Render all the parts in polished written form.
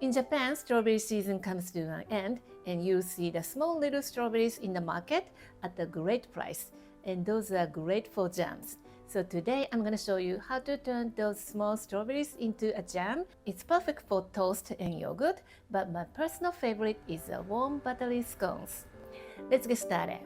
In Japan, strawberry season comes to an end, and you see the small little strawberries in the market at a great price, and those are great for jams. So today I'm going to show you how to turn those small strawberries into a jam. It's perfect for toast and yogurt, but my personal favorite is the warm buttery scones. Let's get started.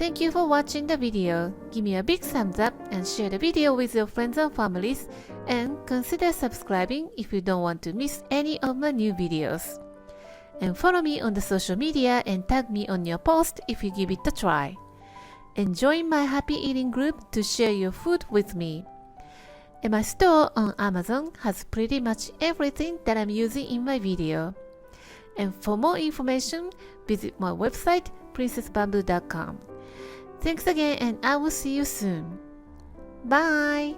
Thank you for watching the video. Give me a big thumbs up and share the video with your friends and families, and consider subscribing if you don't want to miss any of my new videos. And follow me on the social media and tag me on your post if you give it a try. And join my happy eating group to share your food with me. And my store on Amazon has pretty much everything that I'm using in my video. And for more information, visit my website, princessbamboo.com. Thanks again, and I will see you soon. Bye!